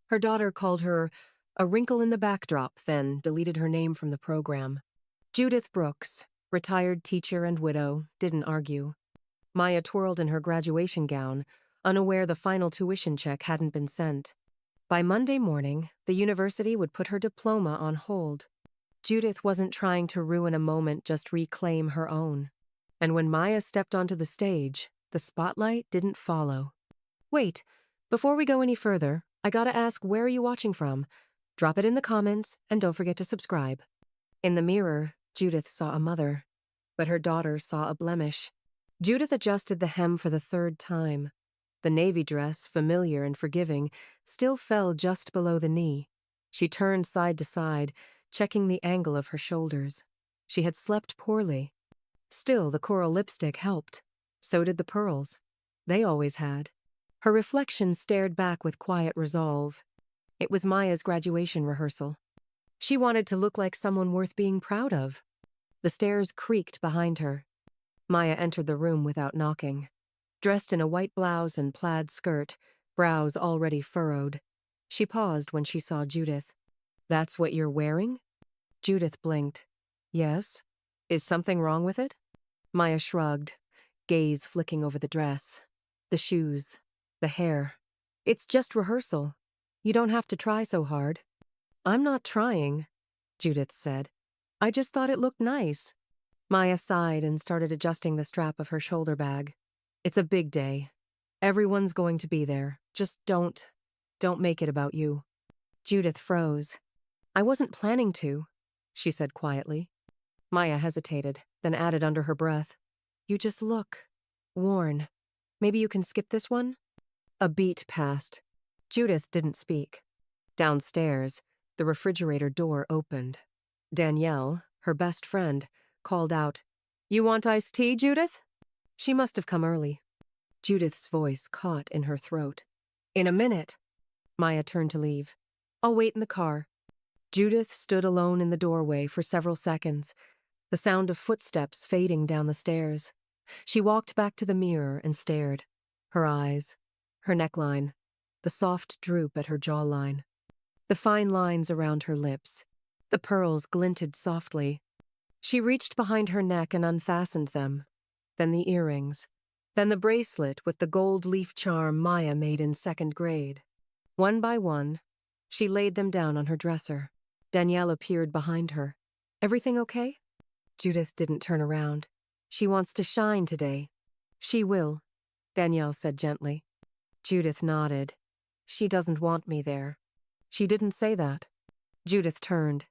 Her daughter called her a wrinkle in the backdrop, then deleted her name from the program. Judith Brooks, retired teacher and widow, didn't argue. Maya twirled in her graduation gown, unaware the final tuition check hadn't been sent. By Monday morning, the university would put her diploma on hold. Judith wasn't trying to ruin a moment, just reclaim her own. And when Maya stepped onto the stage, the spotlight didn't follow. Wait, before we go any further, I gotta ask, where are you watching from? Drop it in the comments, and don't forget to subscribe. In the mirror, Judith saw a mother, but her daughter saw a blemish. Judith adjusted the hem for the third time. The navy dress, familiar and forgiving, still fell just below the knee. She turned side to side, checking the angle of her shoulders. She had slept poorly. Still, the coral lipstick helped. So did the pearls. They always had. Her reflection stared back with quiet resolve. It was Maya's graduation rehearsal. She wanted to look like someone worth being proud of. The stairs creaked behind her. Maya entered the room without knocking. Dressed in a white blouse and plaid skirt, brows already furrowed. She paused when she saw Judith. "That's what you're wearing?" Judith blinked. "Yes. Is something wrong with it?" Maya shrugged, gaze flicking over the dress, the shoes, the hair. "It's just rehearsal. You don't have to try so hard." "I'm not trying," Judith said. "I just thought it looked nice." Maya sighed and started adjusting the strap of her shoulder bag. "It's a big day. Everyone's going to be there. Just don't make it about you." Judith froze. "I wasn't planning to," she said quietly. Maya hesitated, then added under her breath, "You just look worn. Maybe you can skip this one?" A beat passed. Judith didn't speak. Downstairs, the refrigerator door opened. Danielle, her best friend, called out, "You want iced tea, Judith?" She must have come early. Judith's voice caught in her throat. "In a minute." Maya turned to leave. "I'll wait in the car." Judith stood alone in the doorway for several seconds, the sound of footsteps fading down the stairs. She walked back to the mirror and stared. Her eyes, her neckline, the soft droop at her jawline, the fine lines around her lips. The pearls glinted softly. She reached behind her neck and unfastened them. Then the earrings. Then the bracelet with the gold leaf charm Maya made in second grade. One by one, she laid them down on her dresser. Danielle appeared behind her. "Everything okay?" Judith didn't turn around. "She wants to shine today." "She will," Danielle said gently. Judith nodded. "She doesn't want me there." "She didn't say that." Judith turned.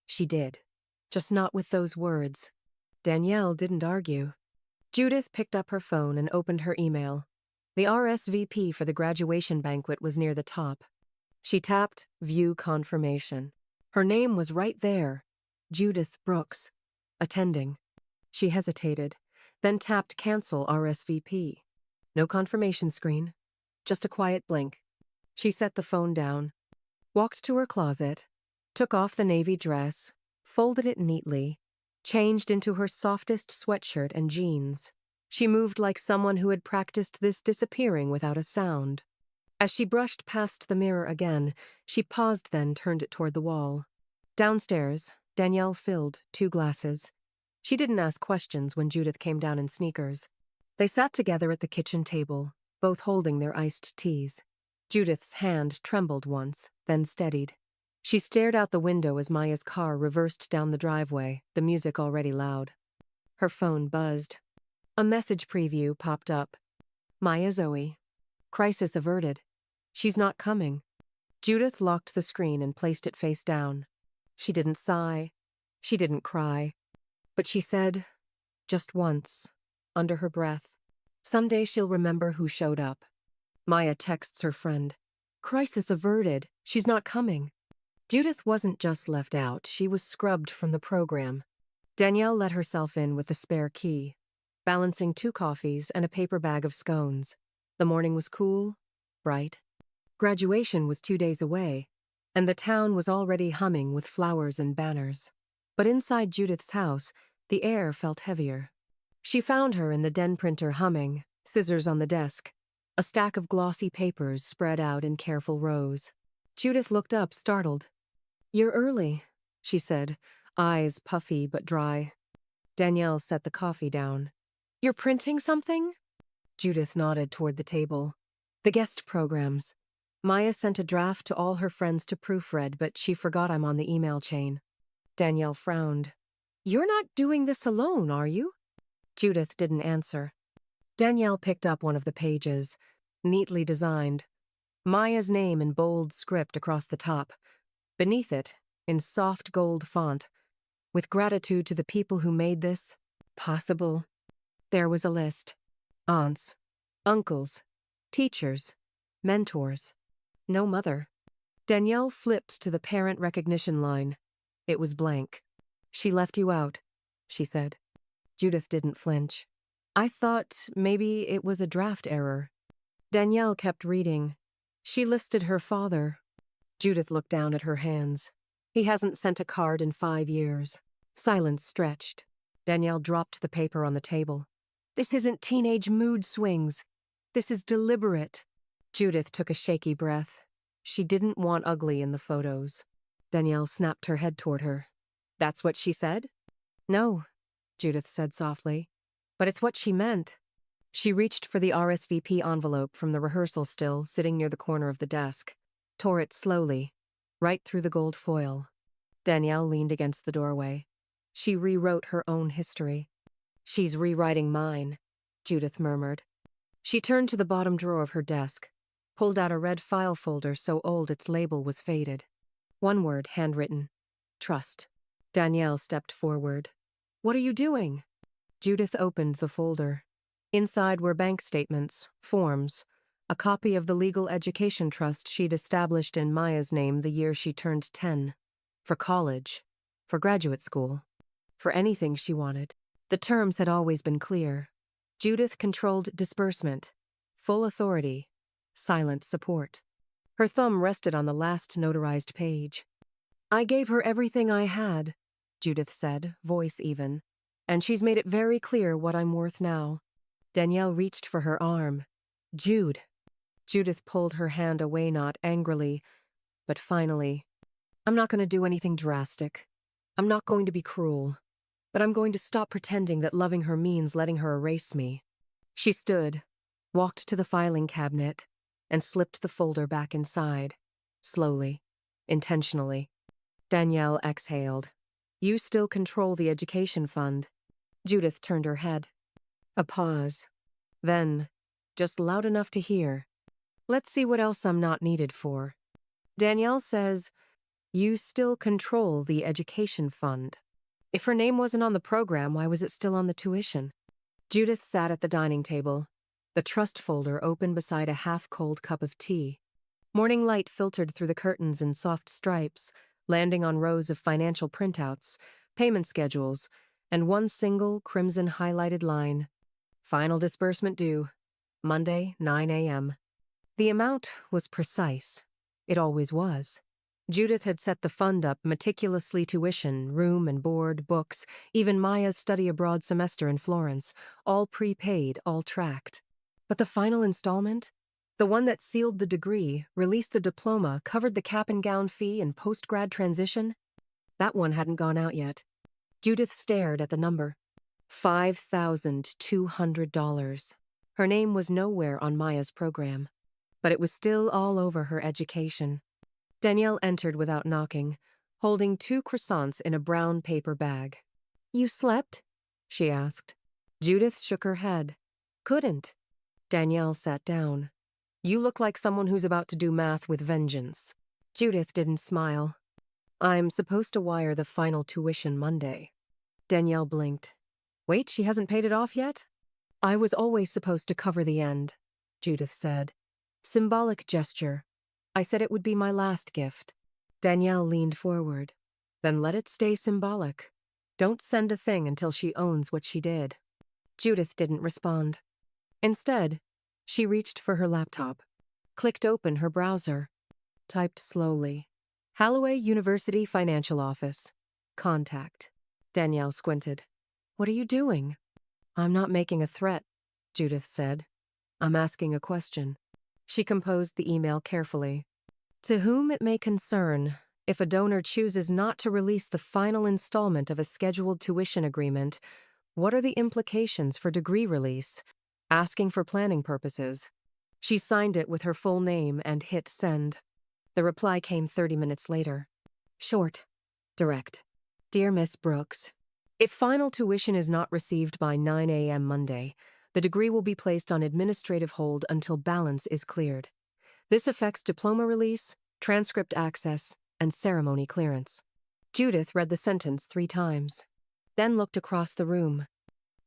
"She did. Just not with those words." Danielle didn't argue. Judith picked up her phone and opened her email. The RSVP for the graduation banquet was near the top. She tapped View Confirmation. Her name was right there. Judith Brooks. Attending. She hesitated, then tapped Cancel RSVP. No confirmation screen. Just a quiet blink. She set the phone down, walked to her closet, took off the navy dress, folded it neatly, changed into her softest sweatshirt and jeans. She moved like someone who had practiced this disappearing without a sound. As she brushed past the mirror again, she paused, then turned it toward the wall. Downstairs, Danielle filled 2 glasses. She didn't ask questions when Judith came down in sneakers. They sat together at the kitchen table, both holding their iced teas. Judith's hand trembled once, then steadied. She stared out the window as Maya's car reversed down the driveway, the music already loud. Her phone buzzed. A message preview popped up. "Maya Zoe. Crisis averted. She's not coming." Judith locked the screen and placed it face down. She didn't sigh. She didn't cry. But she said, just once, under her breath, "Someday she'll remember who showed up." Maya texts her friend. "Crisis averted. She's not coming." Judith wasn't just left out, she was scrubbed from the program. Danielle let herself in with the spare key, balancing 2 coffees and a paper bag of scones. The morning was cool, bright. Graduation was 2 days away, and the town was already humming with flowers and banners. But inside Judith's house, the air felt heavier. She found her in the den printer humming, scissors on the desk, a stack of glossy papers spread out in careful rows. Judith looked up, startled. "You're early," she said, eyes puffy but dry. Danielle set the coffee down. "You're printing something?" Judith nodded toward the table. "The guest programs. Maya sent a draft to all her friends to proofread, but she forgot I'm on the email chain." Danielle frowned. "You're not doing this alone, are you?" Judith didn't answer. Danielle picked up one of the pages, neatly designed. Maya's name in bold script across the top. Beneath it, in soft gold font, "With gratitude to the people who made this possible." There was a list. Aunts, uncles, teachers, mentors. No mother. Danielle flipped to the parent recognition line. It was blank. "She left you out," she said. Judith didn't flinch. "I thought maybe it was a draft error." Danielle kept reading. "She listed her father." Judith looked down at her hands. "He hasn't sent a card in 5 years." Silence stretched. Danielle dropped the paper on the table. "This isn't teenage mood swings. This is deliberate." Judith took a shaky breath. She didn't want ugly in the photos. Danielle snapped her head toward her. "That's what she said?" "No," Judith said softly. "But it's what she meant." She reached for the RSVP envelope from the rehearsal still sitting near the corner of the desk, tore it slowly, right through the gold foil. Danielle leaned against the doorway. She rewrote her own history. "She's rewriting mine," Judith murmured. She turned to the bottom drawer of her desk, pulled out a red file folder so old its label was faded. One word, handwritten. "Trust." Danielle stepped forward. "What are you doing?" Judith opened the folder. Inside were bank statements, forms, a copy of the legal education trust she'd established in Maya's name the year she turned 10. For college. For graduate school. For anything she wanted. The terms had always been clear. Judith controlled disbursement. Full authority. Silent support. Her thumb rested on the last notarized page. "I gave her everything I had," Judith said, voice even. "And she's made it very clear what I'm worth now." Danielle reached for her arm. "Jude." Judith pulled her hand away, not angrily, but finally. "I'm not going to do anything drastic. I'm not going to be cruel. But I'm going to stop pretending that loving her means letting her erase me." She stood, walked to the filing cabinet, and slipped the folder back inside. Slowly. Intentionally. Danielle exhaled. "You still control the education fund." Judith turned her head. A pause. Then, just loud enough to hear. "Let's see what else I'm not needed for." Danielle says, "You still control the education fund." If her name wasn't on the program, why was it still on the tuition? Judith sat at the dining table, the trust folder open beside a half-cold cup of tea. Morning light filtered through the curtains in soft stripes, landing on rows of financial printouts, payment schedules, and one single crimson-highlighted line. "Final disbursement due. Monday, 9 a.m." The amount was precise. It always was. Judith had set the fund up meticulously: tuition, room and board, books, even Maya's study abroad semester in Florence, all prepaid, all tracked. But the final installment? The one that sealed the degree, released the diploma, covered the cap and gown fee and post-grad transition? That one hadn't gone out yet. Judith stared at the number. $5,200. Her name was nowhere on Maya's program, but it was still all over her education. Danielle entered without knocking, holding 2 croissants in a brown paper bag. "You slept?" she asked. Judith shook her head. "Couldn't." Danielle sat down. "You look like someone who's about to do math with vengeance." Judith didn't smile. "I'm supposed to wire the final tuition Monday." Danielle blinked. "Wait, she hasn't paid it off yet?" "I was always supposed to cover the end," Judith said. "Symbolic gesture. I said it would be my last gift." Danielle leaned forward. "Then let it stay symbolic. Don't send a thing until she owns what she did." Judith didn't respond. Instead, she reached for her laptop, clicked open her browser, typed slowly. "Halloway University Financial Office. Contact." Danielle squinted. "What are you doing?" "I'm not making a threat," Judith said. "I'm asking a question." She composed the email carefully. To whom it may concern, if a donor chooses not to release the final installment of a scheduled tuition agreement, what are the implications for degree release? Asking for planning purposes. She signed it with her full name and hit send. The reply came 30 minutes later. Short. Direct. Dear Miss Brooks, if final tuition is not received by 9 a.m. Monday, the degree will be placed on administrative hold until balance is cleared. This affects diploma release, transcript access, and ceremony clearance. Judith read the sentence 3 times, then looked across the room.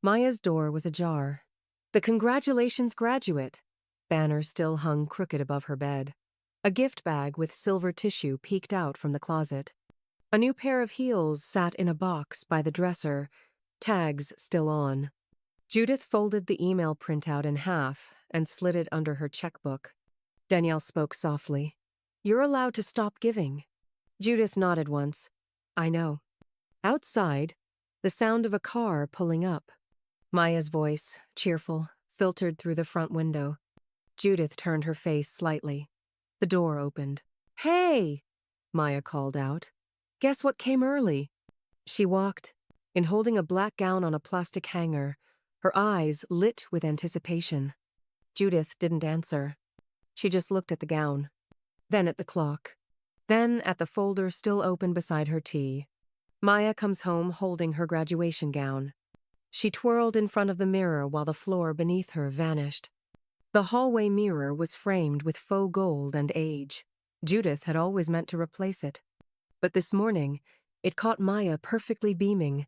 Maya's door was ajar. The congratulations graduate banner still hung crooked above her bed. A gift bag with silver tissue peeked out from the closet. A new pair of heels sat in a box by the dresser, tags still on. Judith folded the email printout in half and slid it under her checkbook. Danielle spoke softly. You're allowed to stop giving. Judith nodded once. I know. Outside, the sound of a car pulling up. Maya's voice, cheerful, filtered through the front window. Judith turned her face slightly. The door opened. Hey! Maya called out. Guess what came early? She walked, in holding a black gown on a plastic hanger, her eyes lit with anticipation. Judith didn't answer. She just looked at the gown, then at the clock, then at the folder still open beside her tea. Maya comes home holding her graduation gown. She twirled in front of the mirror while the floor beneath her vanished. The hallway mirror was framed with faux gold and age. Judith had always meant to replace it. But this morning, it caught Maya perfectly beaming,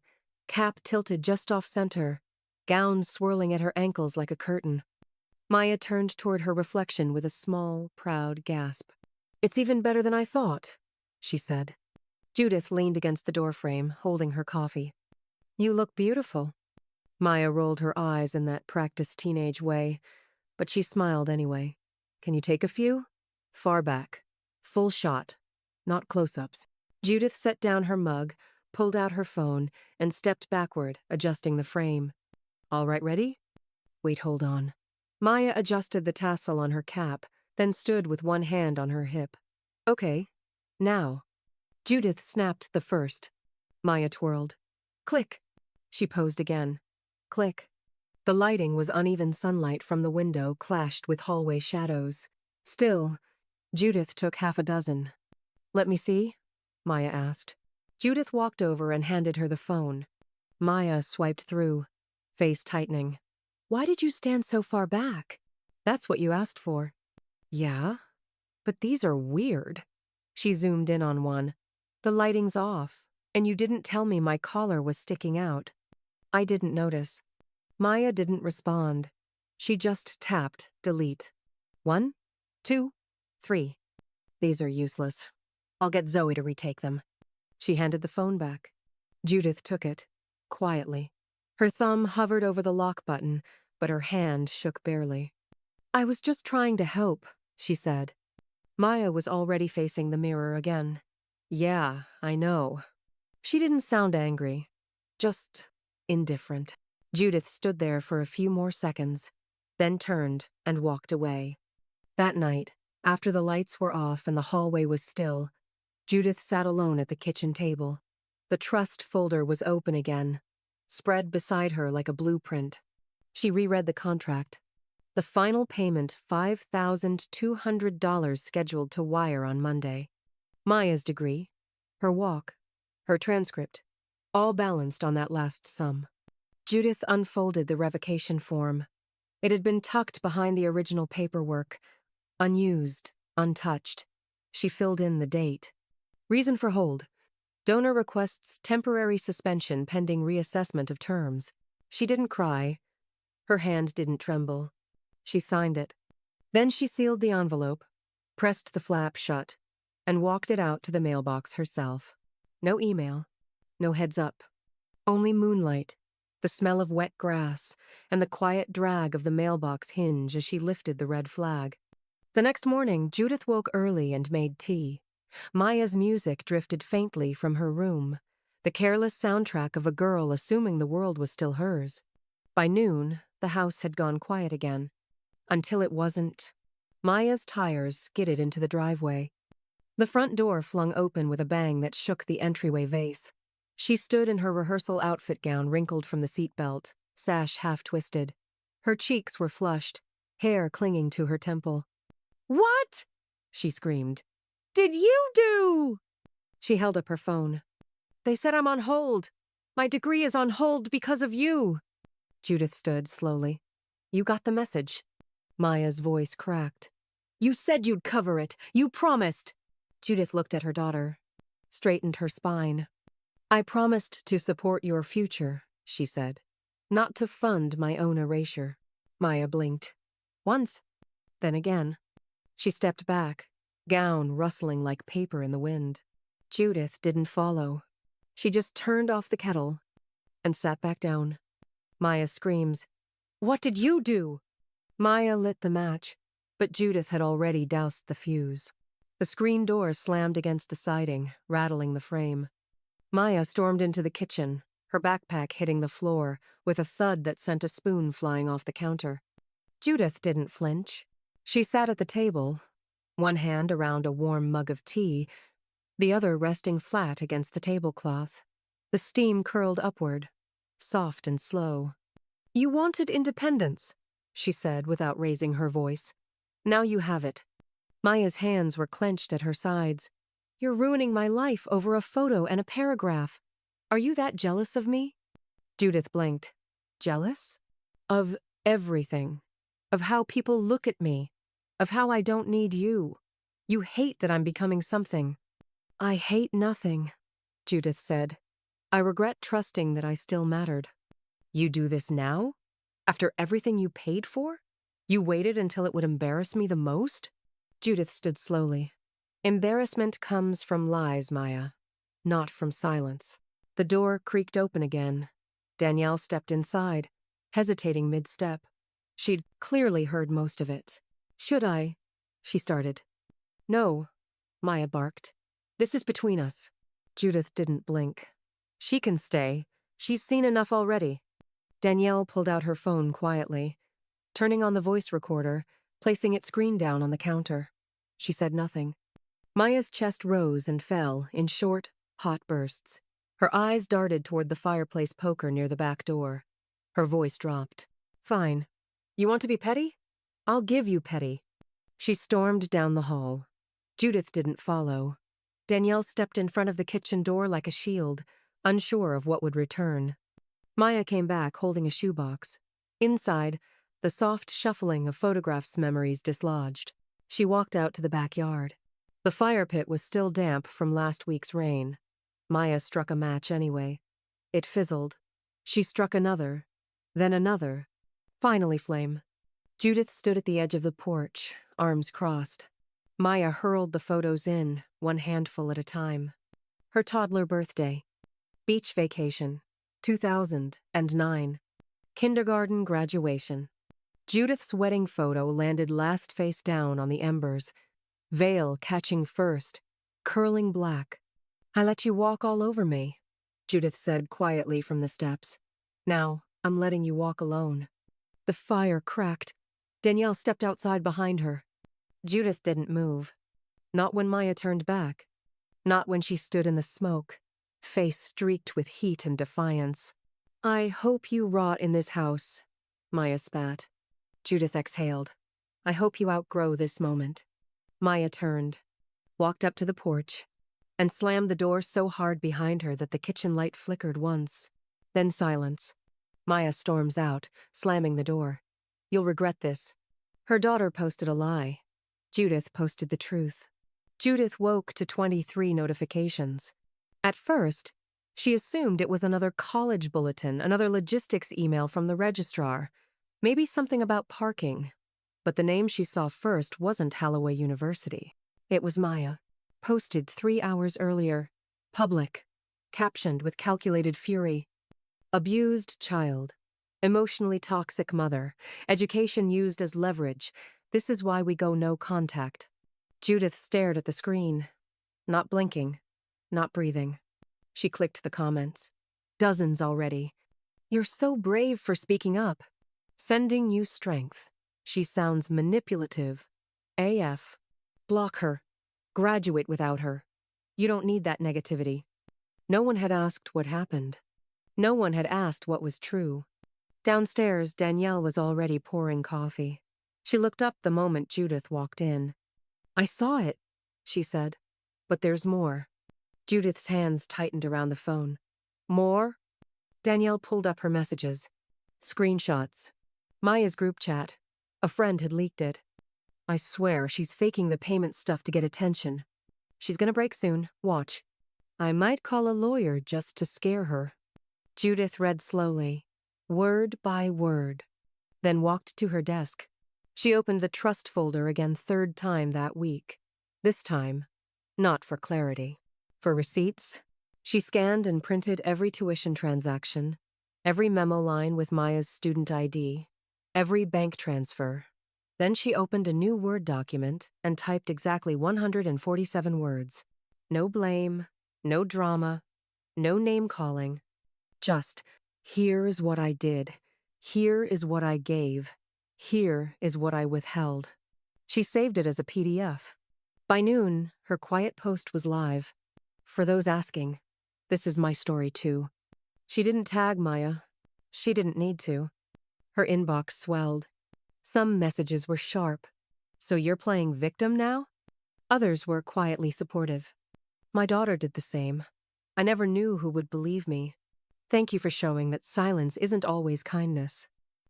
cap tilted just off center, gown swirling at her ankles like a curtain. Maya turned toward her reflection with a small, proud gasp. It's even better than I thought, she said. Judith leaned against the doorframe, holding her coffee. You look beautiful. Maya rolled her eyes in that practiced teenage way, but she smiled anyway. Can you take a few? Far back. Full shot. Not close-ups. Judith set down her mug, pulled out her phone, and stepped backward, adjusting the frame. All right, ready? Wait, hold on. Maya adjusted the tassel on her cap, then stood with one hand on her hip. Okay. Now. Judith snapped the first. Maya twirled. Click. She posed again. Click. The lighting was uneven sunlight from the window clashed with hallway shadows. Still, Judith took half a dozen. Let me see? Maya asked. Judith walked over and handed her the phone. Maya swiped through, face tightening. Why did you stand so far back? That's what you asked for. Yeah? But these are weird. She zoomed in on one. The lighting's off, and you didn't tell me my collar was sticking out. I didn't notice. Maya didn't respond. She just tapped delete. 1, 2, 3. These are useless. I'll get Zoe to retake them. She handed the phone back. Judith took it, quietly. Her thumb hovered over the lock button, but her hand shook barely. I was just trying to help, she said. Maya was already facing the mirror again. Yeah, I know. She didn't sound angry, just indifferent. Judith stood there for a few more seconds, then turned and walked away. That night, after the lights were off and the hallway was still, Judith sat alone at the kitchen table. The trust folder was open again, spread beside her like a blueprint. She reread the contract. The final payment, $5,200 scheduled to wire on Monday. Maya's degree, her walk, her transcript, all balanced on that last sum. Judith unfolded the revocation form. It had been tucked behind the original paperwork, unused, untouched. She filled in the date. Reason for hold. Donor requests temporary suspension pending reassessment of terms. She didn't cry. Her hand didn't tremble. She signed it. Then she sealed the envelope, pressed the flap shut, and walked it out to the mailbox herself. No email, no heads up. Only moonlight, the smell of wet grass, and the quiet drag of the mailbox hinge as she lifted the red flag. The next morning, Judith woke early and made tea. Maya's music drifted faintly from her room, the careless soundtrack of a girl assuming the world was still hers. By noon, the house had gone quiet again. Until it wasn't. Maya's tires skidded into the driveway. The front door flung open with a bang that shook the entryway vase. She stood in her rehearsal outfit gown wrinkled from the seatbelt, sash half twisted. Her cheeks were flushed, hair clinging to her temple. "What?" she screamed. "Did you do?" She held up her phone. "They said I'm on hold. My degree is on hold because of you." Judith stood slowly. "You got the message." Maya's voice cracked. "You said you'd cover it. You promised." Judith looked at her daughter, straightened her spine. "I promised to support your future," she said, "not to fund my own erasure." Maya blinked. Once, then again. She stepped back, gown rustling like paper in the wind. Judith didn't follow. She just turned off the kettle and sat back down. Maya screams, "What did you do?" Maya lit the match, but Judith had already doused the fuse. The screen door slammed against the siding, rattling the frame. Maya stormed into the kitchen, her backpack hitting the floor with a thud that sent a spoon flying off the counter. Judith didn't flinch. She sat at the table, one hand around a warm mug of tea, the other resting flat against the tablecloth. The steam curled upward, soft and slow. "You wanted independence," she said without raising her voice. "Now you have it." Maya's hands were clenched at her sides. "You're ruining my life over a photo and a paragraph. Are you that jealous of me?" Judith blinked. "Jealous? Of everything. Of how people look at me. Of how I don't need you. You hate that I'm becoming something." "I hate nothing," Judith said. "I regret trusting that I still mattered." "You do this now? After everything you paid for? You waited until it would embarrass me the most?" Judith stood slowly. "Embarrassment comes from lies, Maya, not from silence." The door creaked open again. Danielle stepped inside, hesitating mid-step. She'd clearly heard most of it. "Should I?" she started. "No," Maya barked. "This is between us." Judith didn't blink. "She can stay. She's seen enough already." Danielle pulled out her phone quietly, turning on the voice recorder, placing its screen down on the counter. She said nothing. Maya's chest rose and fell in short, hot bursts. Her eyes darted toward the fireplace poker near the back door. Her voice dropped. "Fine. You want to be petty? I'll give you petty." She stormed down the hall. Judith didn't follow. Danielle stepped in front of the kitchen door like a shield, unsure of what would return. Maya came back holding a shoebox. Inside, the soft shuffling of photographs memories dislodged. She walked out to the backyard. The fire pit was still damp from last week's rain. Maya struck a match anyway. It fizzled. She struck another, then another. Finally flame. Judith stood at the edge of the porch, arms crossed. Maya hurled the photos in, one handful at a time. Her toddler birthday. Beach vacation. 2009. Kindergarten graduation. Judith's wedding photo landed last face down on the embers, veil catching first, curling black. "I let you walk all over me," Judith said quietly from the steps. "Now, I'm letting you walk alone." The fire cracked. Danielle stepped outside behind her. Judith didn't move. Not when Maya turned back. Not when she stood in the smoke, face streaked with heat and defiance. "I hope you rot in this house," Maya spat. Judith exhaled. "I hope you outgrow this moment." Maya turned, walked up to the porch, and slammed the door so hard behind her that the kitchen light flickered once. Then silence. Maya storms out, slamming the door. "You'll regret this." Her daughter posted a lie. Judith posted the truth. Judith woke to 23 notifications. At first, she assumed it was another college bulletin, another logistics email from the registrar, maybe something about parking. But the name she saw first wasn't Holloway University. It was Maya, posted 3 hours earlier. Public, captioned with calculated fury. "Abused child. Emotionally toxic mother. Education used as leverage. This is why we go no contact." Judith stared at the screen, not blinking, not breathing. She clicked the comments. Dozens already. "You're so brave for speaking up. Sending you strength. She sounds manipulative. AF. Block her. Graduate without her. You don't need that negativity. No one had asked what happened. No one had asked what was true. Downstairs, Danielle was already pouring coffee. She looked up the moment Judith walked in. I saw it, she said. But there's more. Judith's hands tightened around the phone. More? Danielle pulled up her messages. Screenshots. Maya's group chat. A friend had leaked it. I swear, she's faking the payment stuff to get attention. She's gonna break soon, watch. I might call a lawyer just to scare her. Judith read slowly, word by word, then walked to her desk. She opened the trust folder again, third time that week. This time, not for clarity. For receipts. She scanned and printed every tuition transaction, every memo line with Maya's student ID, every bank transfer. Then she opened a new Word document and typed exactly 147 words. No blame, no drama, no name-calling. Just, here is what I did. Here is what I gave. Here is what I withheld. She saved it as a PDF. By noon, her quiet post was live. For those asking, this is my story too. She didn't tag Maya. She didn't need to. Her inbox swelled. Some messages were sharp. So you're playing victim now? Others were quietly supportive. My daughter did the same. I never knew who would believe me. Thank you for showing that silence isn't always kindness.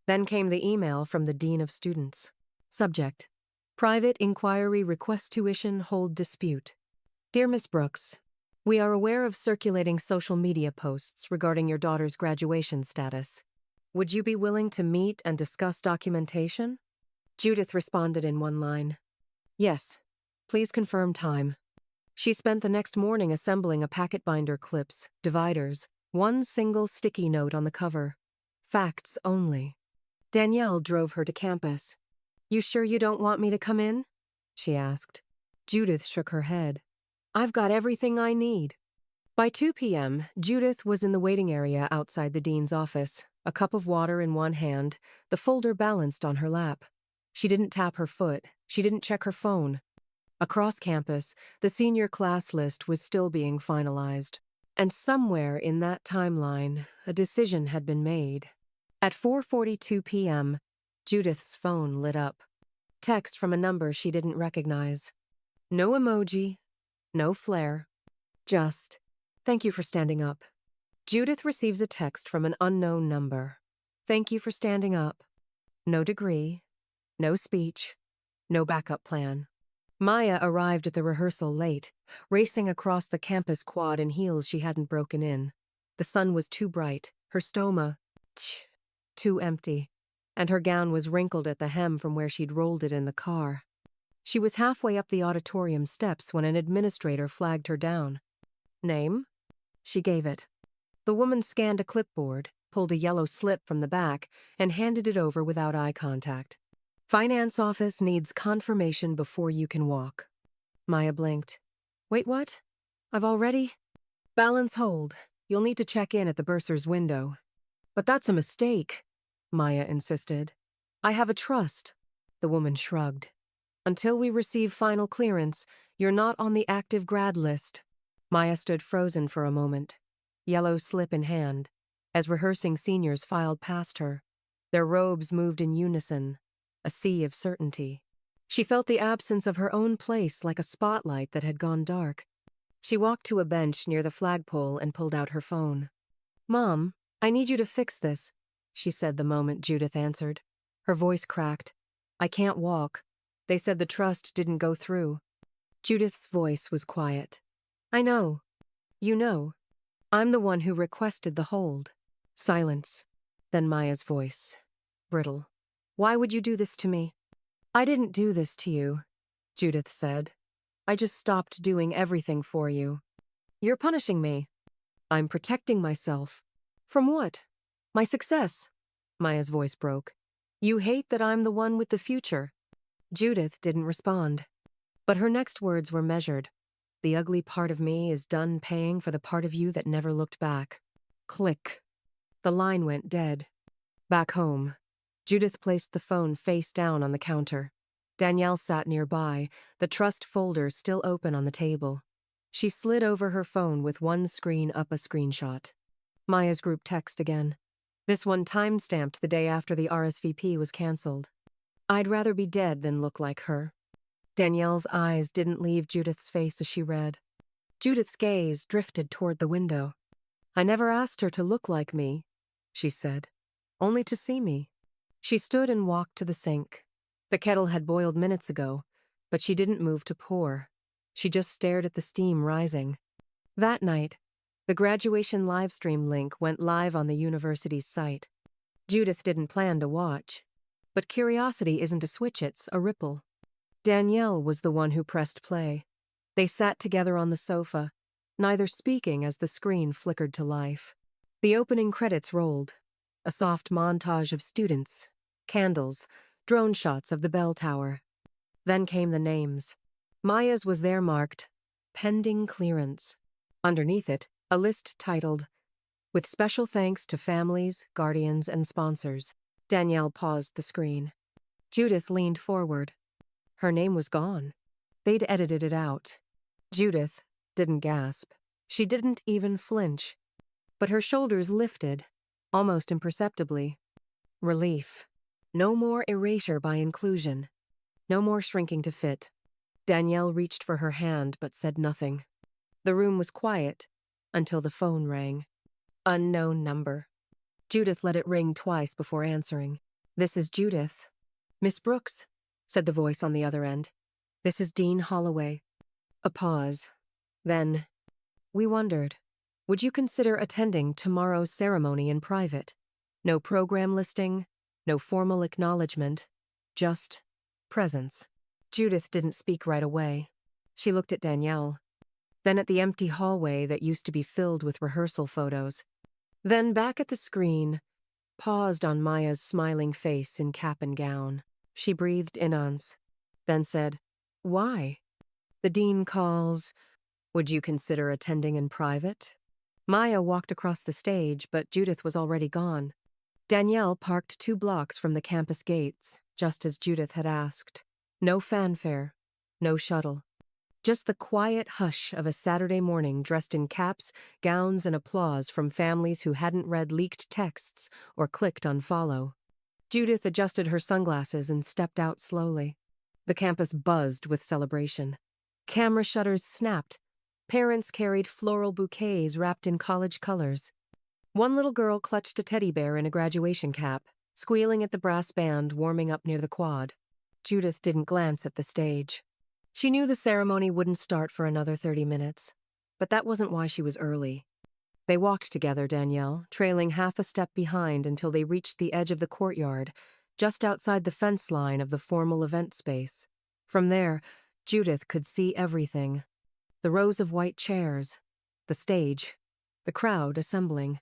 Then came the email from the Dean of Students. Subject: Private Inquiry Request Tuition Hold Dispute. Dear Miss Brooks, we are aware of circulating social media posts regarding your daughter's graduation status. Would you be willing to meet and discuss documentation? Judith responded in one line. Yes. Please confirm time. She spent the next morning assembling a packet binder, clips, dividers, one single sticky note on the cover. Facts only. Danielle drove her to campus. You sure you don't want me to come in? She asked. Judith shook her head. I've got everything I need. By 2 p.m., Judith was in the waiting area outside the dean's office, a cup of water in one hand, the folder balanced on her lap. She didn't tap her foot. She didn't check her phone. Across campus, the senior class list was still being finalized. And somewhere in that timeline, a decision had been made. At 4:42 p.m., Judith's phone lit up. Text from a number she didn't recognize. No emoji, no flare. Just, thank you for standing up. Judith receives a text from an unknown number. Thank you for standing up. No degree, no speech, no backup plan. Maya arrived at the rehearsal late, racing across the campus quad in heels she hadn't broken in. The sun was too bright, her stoma, too empty, and her gown was wrinkled at the hem from where she'd rolled it in the car. She was halfway up the auditorium steps when an administrator flagged her down. Name? She gave it. The woman scanned a clipboard, pulled a yellow slip from the back, and handed it over without eye contact. Finance office needs confirmation before you can walk. Maya blinked. Wait, what? I've already? Balance hold. You'll need to check in at the bursar's window. But that's a mistake, Maya insisted. I have a trust. The woman shrugged. Until we receive final clearance, you're not on the active grad list. Maya stood frozen for a moment, yellow slip in hand, as rehearsing seniors filed past her. Their robes moved in unison, a sea of certainty. She felt the absence of her own place like a spotlight that had gone dark. She walked to a bench near the flagpole and pulled out her phone. Mom, I need you to fix this, she said the moment Judith answered. Her voice cracked. I can't walk. They said the trust didn't go through. Judith's voice was quiet. I know. You know. I'm the one who requested the hold. Silence. Then Maya's voice. Brittle. Why would you do this to me? I didn't do this to you, Judith said. I just stopped doing everything for you. You're punishing me. I'm protecting myself. From what? My success. Maya's voice broke. You hate that I'm the one with the future. Judith didn't respond. But her next words were measured. The ugly part of me is done paying for the part of you that never looked back. Click. The line went dead. Back home, Judith placed the phone face down on the counter. Danielle sat nearby, the trust folder still open on the table. She slid over her phone with one screen up a screenshot. Maya's group text again. This one time-stamped the day after the RSVP was canceled. I'd rather be dead than look like her. Danielle's eyes didn't leave Judith's face as she read. Judith's gaze drifted toward the window. I never asked her to look like me, she said. Only to see me. She stood and walked to the sink. The kettle had boiled minutes ago, but she didn't move to pour. She just stared at the steam rising. That night, the graduation livestream link went live on the university's site. Judith didn't plan to watch. But curiosity isn't a switch, it's a ripple. Danielle was the one who pressed play. They sat together on the sofa, neither speaking as the screen flickered to life. The opening credits rolled. A soft montage of students, candles, drone shots of the bell tower. Then came the names. Maya's was there marked, pending clearance. Underneath it, a list titled, with special thanks to families, guardians, and sponsors. Danielle paused the screen. Judith leaned forward. Her name was gone. They'd edited it out. Judith didn't gasp. She didn't even flinch. But her shoulders lifted, almost imperceptibly. Relief. No more erasure by inclusion. No more shrinking to fit. Danielle reached for her hand but said nothing. The room was quiet until the phone rang. Unknown number. Judith let it ring twice before answering. This is Judith. Miss Brooks, said the voice on the other end. This is Dean Holloway. A pause. Then, we wondered, would you consider attending tomorrow's ceremony in private? No program listing, no formal acknowledgement, just presence. Judith didn't speak right away. She looked at Danielle, then at the empty hallway that used to be filled with rehearsal photos. Then back at the screen, paused on Maya's smiling face in cap and gown. She breathed in once, then said, Why? The dean calls. Would you consider attending in private? Maya walked across the stage, but Judith was already gone. Danielle parked 2 blocks from the campus gates, just as Judith had asked. No fanfare, no shuttle. Just the quiet hush of a Saturday morning dressed in caps, gowns, and applause from families who hadn't read leaked texts or clicked unfollow. Judith adjusted her sunglasses and stepped out slowly. The campus buzzed with celebration. Camera shutters snapped. Parents carried floral bouquets wrapped in college colors. One little girl clutched a teddy bear in a graduation cap, squealing at the brass band warming up near the quad. Judith didn't glance at the stage. She knew the ceremony wouldn't start for another 30 minutes, but that wasn't why she was early. They walked together, Danielle, trailing half a step behind until they reached the edge of the courtyard, just outside the fence line of the formal event space. From there, Judith could see everything. The rows of white chairs, the stage, the crowd assembling.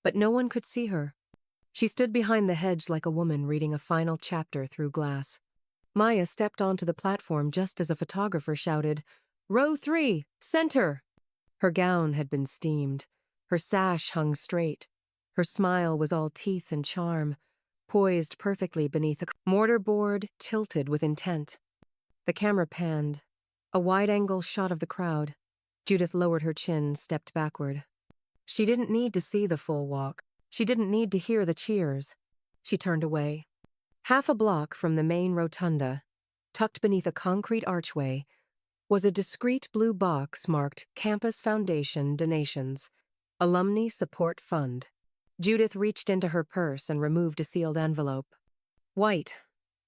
But no one could see her. She stood behind the hedge like a woman reading a final chapter through glass. Maya stepped onto the platform just as a photographer shouted, Row 3, center! Her gown had been steamed. Her sash hung straight. Her smile was all teeth and charm, poised perfectly beneath a mortarboard tilted with intent. The camera panned. A wide-angle shot of the crowd. Judith lowered her chin, stepped backward. She didn't need to see the full walk. She didn't need to hear the cheers. She turned away. Half a block from the main rotunda, tucked beneath a concrete archway, was a discreet blue box marked Campus Foundation Donations, Alumni Support Fund. Judith reached into her purse and removed a sealed envelope. White,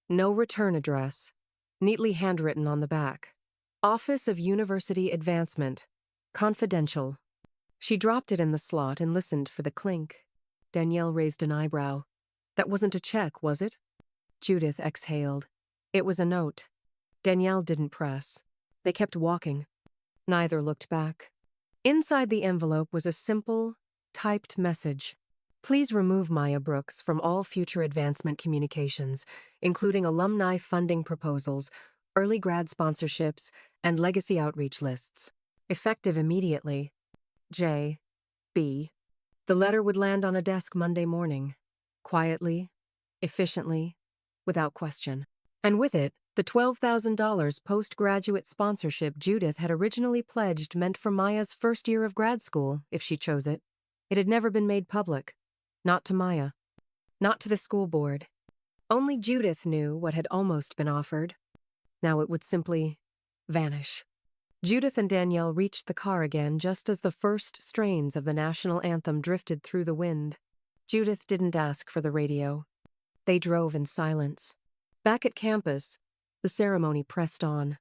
no return address, neatly handwritten on the back. Office of University Advancement, confidential. She dropped it in the slot and listened for the clink. Danielle raised an eyebrow. That wasn't a check, was it? Judith exhaled. It was a note. Danielle didn't press. They kept walking. Neither looked back. Inside the envelope was a simple, typed message. Please remove Maya Brooks from all future advancement communications, including alumni funding proposals, early grad sponsorships, and legacy outreach lists. Effective immediately. J. B. The letter would land on a desk Monday morning. Quietly, efficiently, without question. And with it, The $12,000 postgraduate sponsorship Judith had originally pledged meant for Maya's first year of grad school, if she chose it. It had never been made public. Not to Maya. Not to the school board. Only Judith knew what had almost been offered. Now it would simply vanish. Judith and Danielle reached the car again just as the first strains of the national anthem drifted through the wind. Judith didn't ask for the radio. They drove in silence. Back at campus, the ceremony pressed on.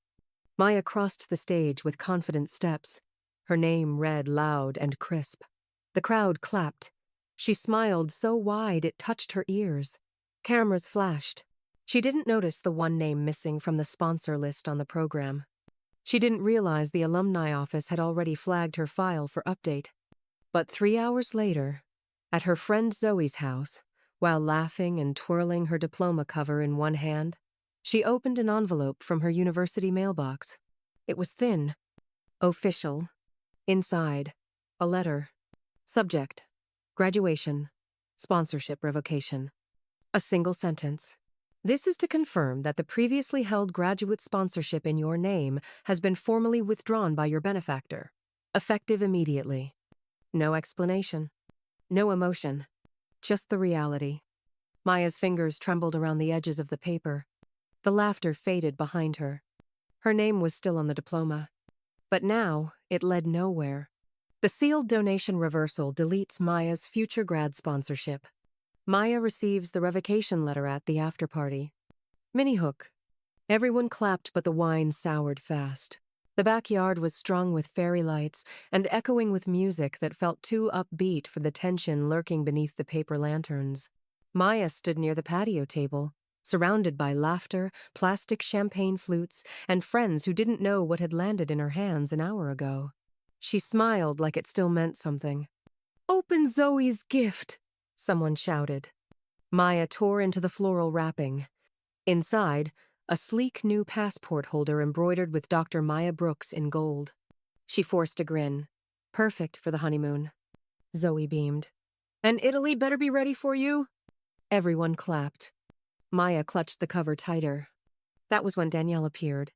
Maya crossed the stage with confident steps, her name read loud and crisp. The crowd clapped. She smiled so wide it touched her ears. Cameras flashed. She didn't notice the one name missing from the sponsor list on the program. She didn't realize the alumni office had already flagged her file for update. But 3 hours later, at her friend Zoe's house, while laughing and twirling her diploma cover in one hand, she opened an envelope from her university mailbox. It was thin. Official. Inside, a letter. Subject: graduation. Sponsorship revocation. A single sentence. This is to confirm that the previously held graduate sponsorship in your name has been formally withdrawn by your benefactor. Effective immediately. No explanation. No emotion. Just the reality. Maya's fingers trembled around the edges of the paper. The laughter faded behind her. Her name was still on the diploma. But now, it led nowhere. The sealed donation reversal deletes Maya's future grad sponsorship. Maya receives the revocation letter at the after-party. Mini-hook. Everyone clapped, but the wine soured fast. The backyard was strung with fairy lights and echoing with music that felt too upbeat for the tension lurking beneath the paper lanterns. Maya stood near the patio table, surrounded by laughter, plastic champagne flutes, and friends who didn't know what had landed in her hands an hour ago. She smiled like it still meant something. "Open Zoe's gift!" someone shouted. Maya tore into the floral wrapping. Inside, a sleek new passport holder embroidered with Dr. Maya Brooks in gold. She forced a grin. Perfect for the honeymoon. Zoe beamed. "And Italy better be ready for you?" Everyone clapped. Maya clutched the cover tighter. That was when Danielle appeared.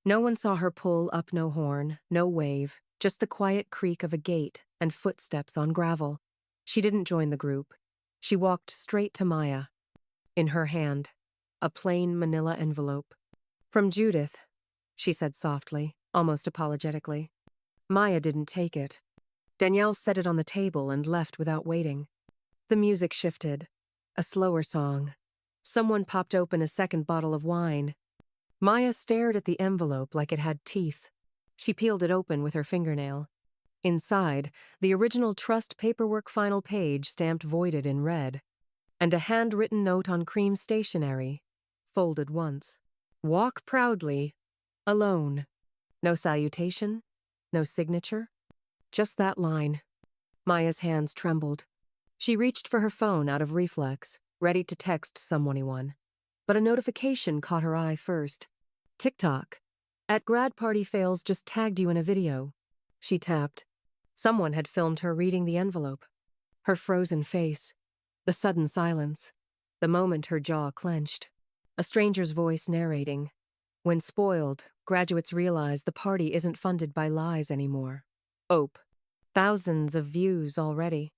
No one saw her pull up, no horn, no wave, just the quiet creak of a gate and footsteps on gravel. She didn't join the group. She walked straight to Maya. In her hand, a plain manila envelope. "From Judith," she said softly, almost apologetically. Maya didn't take it. Danielle set it on the table and left without waiting. The music shifted. A slower song. Someone popped open a second bottle of wine. Maya stared at the envelope like it had teeth. She peeled it open with her fingernail. Inside, the original trust paperwork final page stamped voided in red, and a handwritten note on cream stationery, folded once. "Walk proudly, alone." No salutation, no signature, just that line. Maya's hands trembled. She reached for her phone out of reflex, ready to text someone. But a notification caught her eye first. TikTok. "At grad party fails just tagged you in a video." She tapped. Someone had filmed her reading the envelope. Her frozen face. The sudden silence. The moment her jaw clenched. A stranger's voice narrating. "When spoiled, graduates realize the party isn't funded by lies anymore. OPE. Thousands of views already."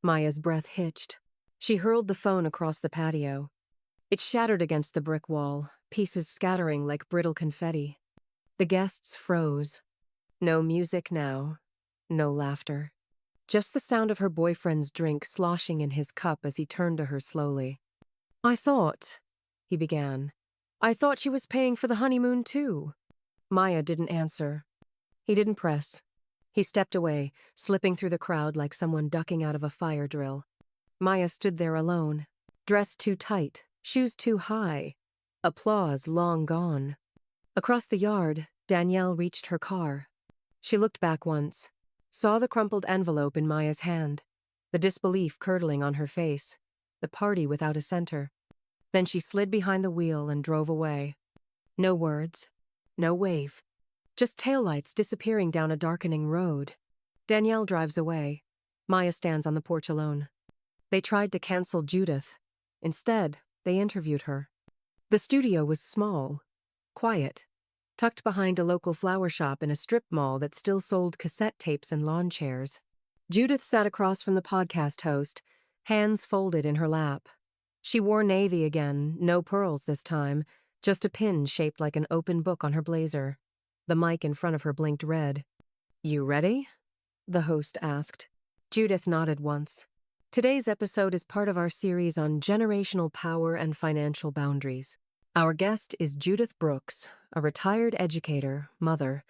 Maya's breath hitched. She hurled the phone across the patio. It shattered against the brick wall, pieces scattering like brittle confetti. The guests froze. No music now. No laughter. Just the sound of her boyfriend's drink sloshing in his cup as he turned to her slowly. "I thought," he began. "I thought she was paying for the honeymoon too." Maya didn't answer. He didn't press. He stepped away, slipping through the crowd like someone ducking out of a fire drill. Maya stood there alone, dressed too tight, shoes too high, applause long gone. Across the yard, Danielle reached her car. She looked back once, saw the crumpled envelope in Maya's hand, the disbelief curdling on her face, the party without a center. Then she slid behind the wheel and drove away. No words, no wave, just taillights disappearing down a darkening road. Danielle drives away. Maya stands on the porch alone. They tried to cancel Judith. Instead, they interviewed her. The studio was small, quiet, tucked behind a local flower shop in a strip mall that still sold cassette tapes and lawn chairs. Judith sat across from the podcast host, hands folded in her lap. She wore navy again, no pearls this time, just a pin shaped like an open book on her blazer. The mic in front of her blinked red. "You ready?" the host asked. Judith nodded once. Today's episode is part of our series on generational power and financial boundaries. Our guest is Judith Brooks, a retired educator, mother,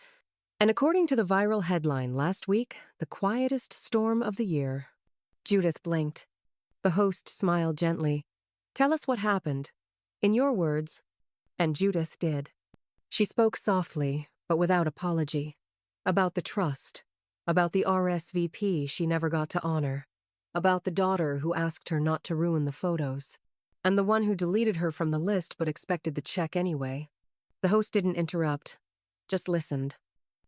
and according to the viral headline last week, the quietest storm of the year. Judith blinked. The host smiled gently. "Tell us what happened. In your words." And Judith did. She spoke softly, but without apology. About the trust. About the RSVP she never got to honor. About the daughter who asked her not to ruin the photos. And the one who deleted her from the list but expected the check anyway. The host didn't interrupt, just listened.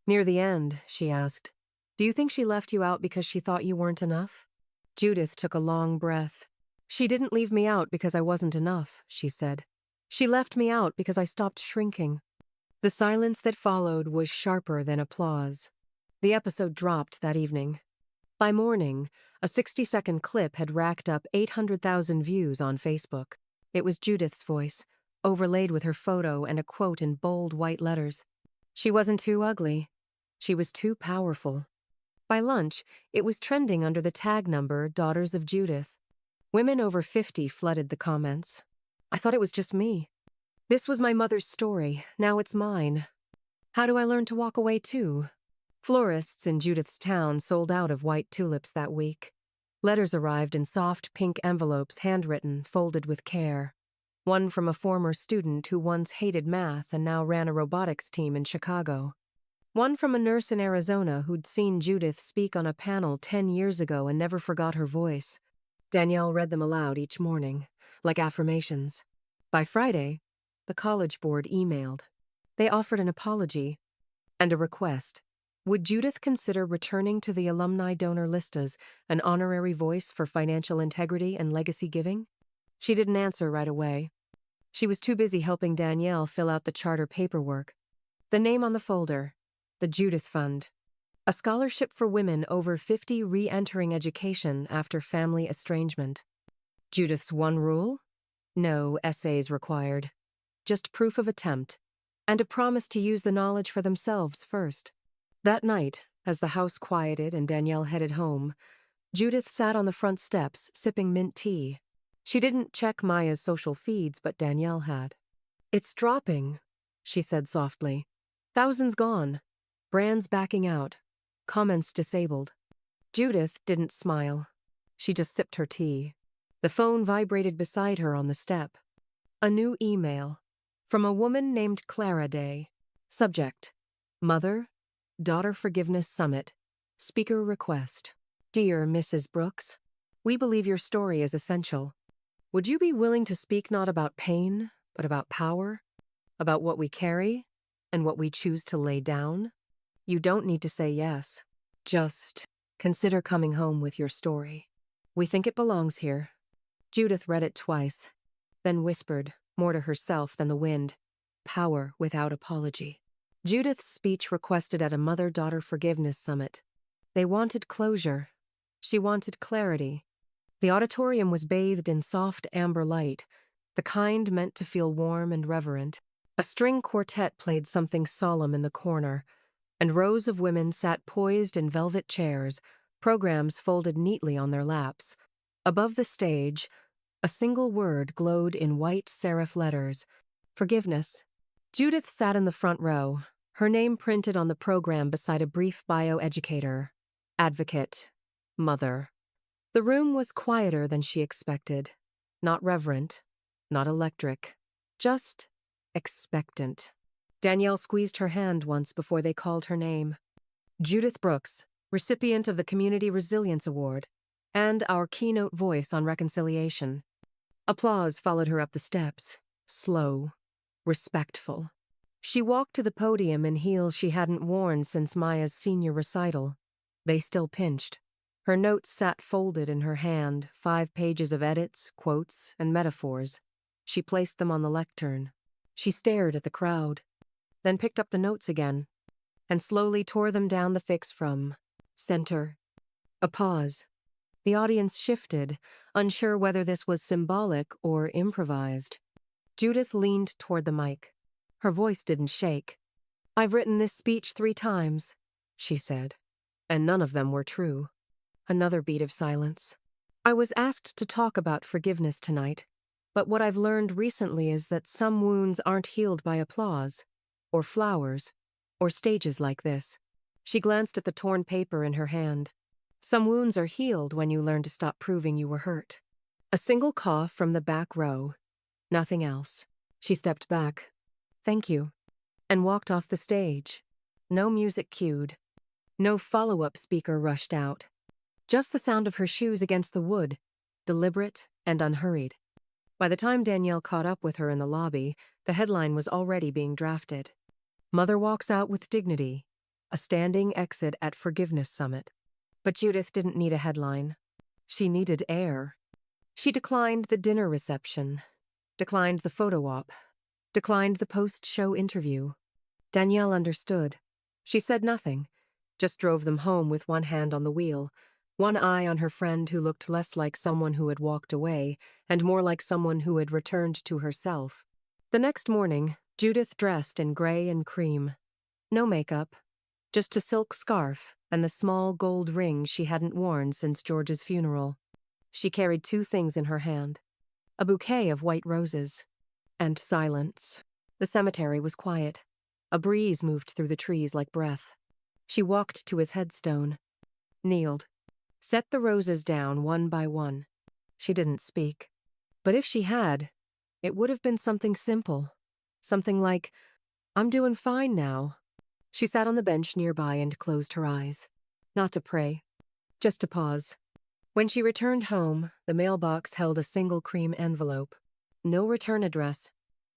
Near the end, she asked, "Do you think she left you out because she thought you weren't enough?" Judith took a long breath. "She didn't leave me out because I wasn't enough," she said. "She left me out because I stopped shrinking." The silence that followed was sharper than applause. The episode dropped that evening. By morning, a 60-second clip had racked up 800,000 views on Facebook. It was Judith's voice, overlaid with her photo and a quote in bold white letters. She wasn't too ugly. She was too powerful. By lunch, it was trending under the tag number Daughters of Judith. Women over 50 flooded the comments. "I thought it was just me. This was my mother's story, now it's mine. How do I learn to walk away too?" Florists in Judith's town sold out of white tulips that week. Letters arrived in soft pink envelopes, handwritten, folded with care. One from a former student who once hated math and now ran a robotics team in Chicago. One from a nurse in Arizona who'd seen Judith speak on a panel 10 years ago and never forgot her voice. Danielle read them aloud each morning, like affirmations. By Friday, the college board emailed. They offered an apology and a request. Would Judith consider returning to the alumni donor list as an honorary voice for financial integrity and legacy giving? She didn't answer right away. She was too busy helping Danielle fill out the charter paperwork. The name on the folder, the Judith Fund, a scholarship for women over 50 re-entering education after family estrangement. Judith's one rule? No essays required. Just proof of attempt, and a promise to use the knowledge for themselves first. That night, as the house quieted and Danielle headed home, Judith sat on the front steps, sipping mint tea. She didn't check Maya's social feeds, but Danielle had. "It's dropping," she said softly. "Thousands gone. Brands backing out. Comments disabled." Judith didn't smile. She just sipped her tea. The phone vibrated beside her on the step. A new email. From a woman named Clara Day. Subject: Mother, Daughter Forgiveness Summit. Speaker request. Dear Mrs. Brooks, we believe your story is essential. Would you be willing to speak not about pain, but about power? About what we carry and what we choose to lay down? You don't need to say yes. Just consider coming home with your story. We think it belongs here. Judith read it twice, then whispered, more to herself than the wind, "Power without apology." Judith's speech requested at a mother-daughter forgiveness summit. They wanted closure. She wanted clarity. The auditorium was bathed in soft amber light, the kind meant to feel warm and reverent. A string quartet played something solemn in the corner, and rows of women sat poised in velvet chairs, programs folded neatly on their laps. Above the stage, a single word glowed in white serif letters: forgiveness. Judith sat in the front row, her name printed on the program beside a brief bioeducator, advocate, mother. The room was quieter than she expected. Not reverent, not electric, just expectant. Danielle squeezed her hand once before they called her name. Judith Brooks, recipient of the Community Resilience Award, and our keynote voice on reconciliation. Applause followed her up the steps, slow, respectful. She walked to the podium in heels she hadn't worn since Maya's senior recital. They still pinched. Her notes sat folded in her hand, 5 pages of edits, quotes, and metaphors. She placed them on the lectern. She stared at the crowd, then picked up the notes again, and slowly tore them down the fix from center. A pause. The audience shifted, unsure whether this was symbolic or improvised. Judith leaned toward the mic. Her voice didn't shake. "I've written this speech 3 times," she said, "and none of them were true." Another beat of silence. "I was asked to talk about forgiveness tonight, but what I've learned recently is that some wounds aren't healed by applause, or flowers, or stages like this." She glanced at the torn paper in her hand. "Some wounds are healed when you learn to stop proving you were hurt." A single cough from the back row. Nothing else. She stepped back. "Thank you," and walked off the stage. No music cued. No follow-up speaker rushed out. Just the sound of her shoes against the wood, deliberate and unhurried. By the time Danielle caught up with her in the lobby, the headline was already being drafted. "Mother walks out with dignity. A standing exit at Forgiveness Summit." But Judith didn't need a headline. She needed air. She declined the dinner reception, declined the photo op, declined the post-show interview. Danielle understood. She said nothing, just drove them home with one hand on the wheel, one eye on her friend who looked less like someone who had walked away and more like someone who had returned to herself. The next morning, Judith dressed in gray and cream. No makeup, just a silk scarf and the small gold ring she hadn't worn since George's funeral. She carried 2 things in her hand: a bouquet of white roses, and silence. The cemetery was quiet. A breeze moved through the trees like breath. She walked to his headstone, kneeled, set the roses down one by one. She didn't speak. But if she had, it would have been something simple. Something like, "I'm doing fine now." She sat on the bench nearby and closed her eyes. Not to pray, just to pause. When she returned home, the mailbox held a single cream envelope. No return address.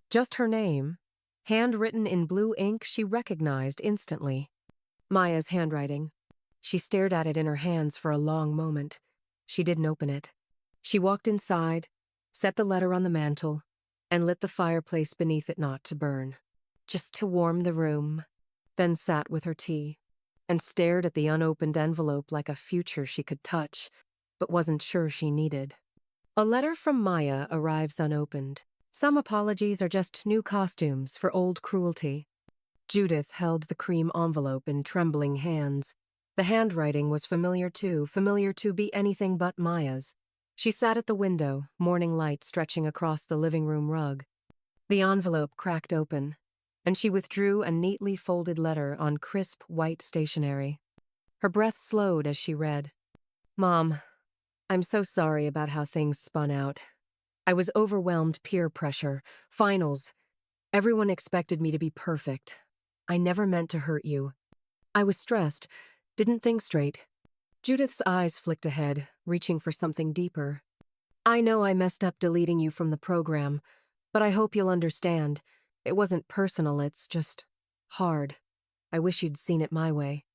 Just her name, handwritten in blue ink she recognized instantly. Maya's handwriting. She stared at it in her hands for a long moment. She didn't open it. She walked inside, set the letter on the mantel, and lit the fireplace beneath it not to burn, just to warm the room, then sat with her tea, and stared at the unopened envelope like a future she could touch, but wasn't sure she needed. A letter from Maya arrives unopened. Some apologies are just new costumes for old cruelty. Judith held the cream envelope in trembling hands. The handwriting was familiar to be anything but Maya's. She sat at the window, morning light stretching across the living room rug. The envelope cracked open, and she withdrew a neatly folded letter on crisp white stationery. Her breath slowed as she read. "Mom, I'm so sorry about how things spun out. I was overwhelmed peer pressure, finals. Everyone expected me to be perfect. I never meant to hurt you. I was stressed, didn't think straight." Judith's eyes flicked ahead, reaching for something deeper. "I know I messed up deleting you from the program, but I hope you'll understand. It wasn't personal, it's just hard. I wish you'd seen it my way."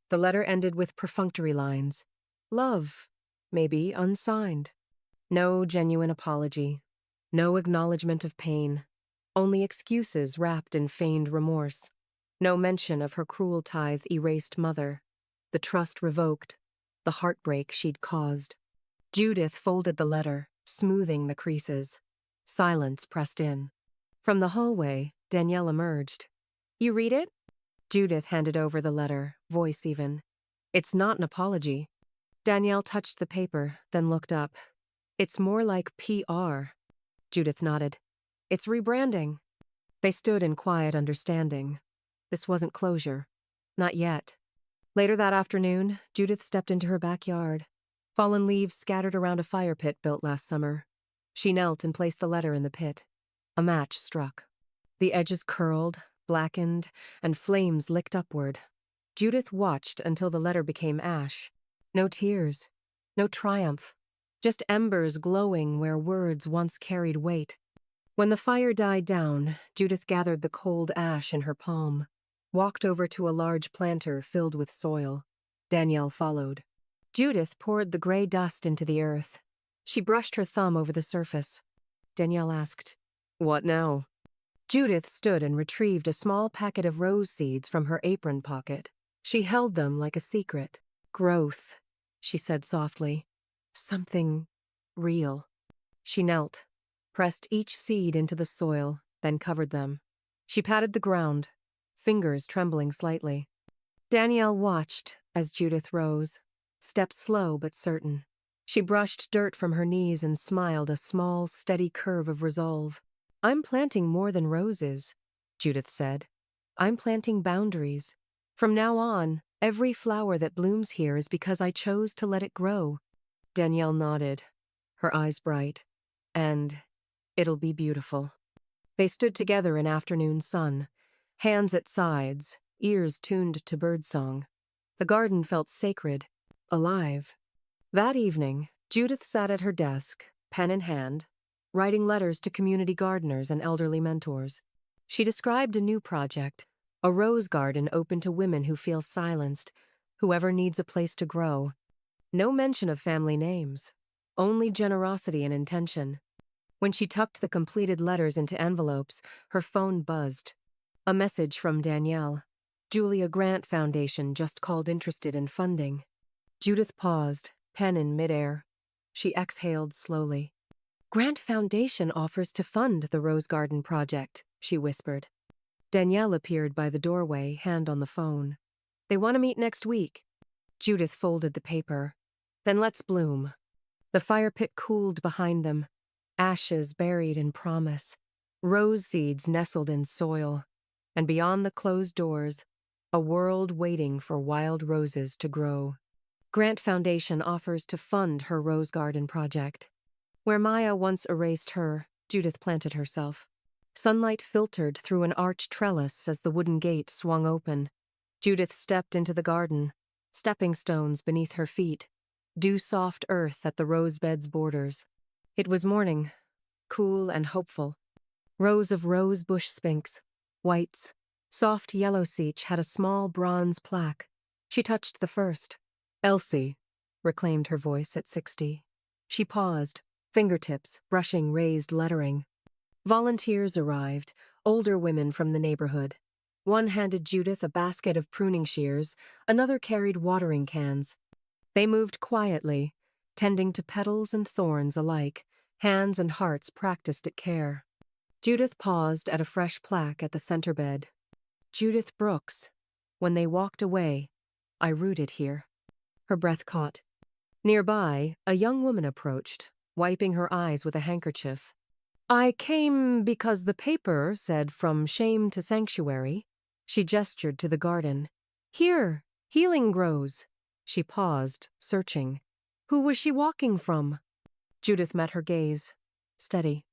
The letter ended with perfunctory lines. Love, maybe unsigned. No genuine apology. No acknowledgement of pain. Only excuses wrapped in feigned remorse. No mention of her cruel tithe erased mother. The trust revoked. The heartbreak she'd caused. Judith folded the letter, smoothing the creases. Silence pressed in. From the hallway, Danielle emerged. "You read it?" Judith handed over the letter, voice even. "It's not an apology." Danielle touched the paper, then looked up. "It's more like PR." Judith nodded. "It's rebranding." They stood in quiet understanding. This wasn't closure. Not yet. Later that afternoon, Judith stepped into her backyard. Fallen leaves scattered around a fire pit built last summer. She knelt and placed the letter in the pit. A match struck. The edges curled, blackened, and flames licked upward. Judith watched until the letter became ash. No tears. No triumph. Just embers glowing where words once carried weight. When the fire died down, Judith gathered the cold ash in her palm, walked over to a large planter filled with soil. Danielle followed. Judith poured the gray dust into the earth. She brushed her thumb over the surface. Danielle asked, "What now?" Judith stood and retrieved a small packet of rose seeds from her apron pocket. She held them like a secret. Growth, she said softly. Something real. She knelt, pressed each seed into the soil, then covered them. She patted the ground, fingers trembling slightly. Danielle watched as Judith rose, stepped slow but certain. She brushed dirt from her knees and smiled, a small, steady curve of resolve. "I'm planting more than roses," Judith said. "I'm planting boundaries. From now on, every flower that blooms here is because I chose to let it grow." Danielle nodded, her eyes bright. "And it'll be beautiful." They stood together in afternoon sun, hands at sides, ears tuned to birdsong. The garden felt sacred, alive. That evening, Judith sat at her desk, pen in hand, writing letters to community gardeners and elderly mentors. She described a new project, a rose garden open to women who feel silenced, whoever needs a place to grow. No mention of family names, only generosity and intention. When she tucked the completed letters into envelopes, her phone buzzed. A message from Danielle. Julia Grant Foundation just called interested in funding. Judith paused, pen in midair. She exhaled slowly. "Grant Foundation offers to fund the Rose Garden project," she whispered. Danielle appeared by the doorway, hand on the phone. "They want to meet next week." Judith folded the paper. "Then let's bloom." The fire pit cooled behind them, ashes buried in promise, rose seeds nestled in soil, and beyond the closed doors, a world waiting for wild roses to grow. Grant Foundation offers to fund her rose garden project. Where Maya once erased her, Judith planted herself. Sunlight filtered through an arched trellis as the wooden gate swung open. Judith stepped into the garden, stepping stones beneath her feet, dew-soft earth at the rosebed's borders. It was morning, cool and hopeful. Rows of rose bush spinks, whites, soft yellow seach had a small bronze plaque. She touched the first. "Elsie," reclaimed her voice at 60. She paused, fingertips brushing raised lettering. Volunteers arrived, older women from the neighborhood. One handed Judith a basket of pruning shears, another carried watering cans. They moved quietly, tending to petals and thorns alike, hands and hearts practiced at care. Judith paused at a fresh plaque at the center bed. "Judith Brooks. When they walked away, I rooted here." Her breath caught. Nearby, a young woman approached, wiping her eyes with a handkerchief. "I came because the paper said from shame to sanctuary." She gestured to the garden. "Here, healing grows." She paused, searching. "Who was she walking from?" Judith met her gaze, steady.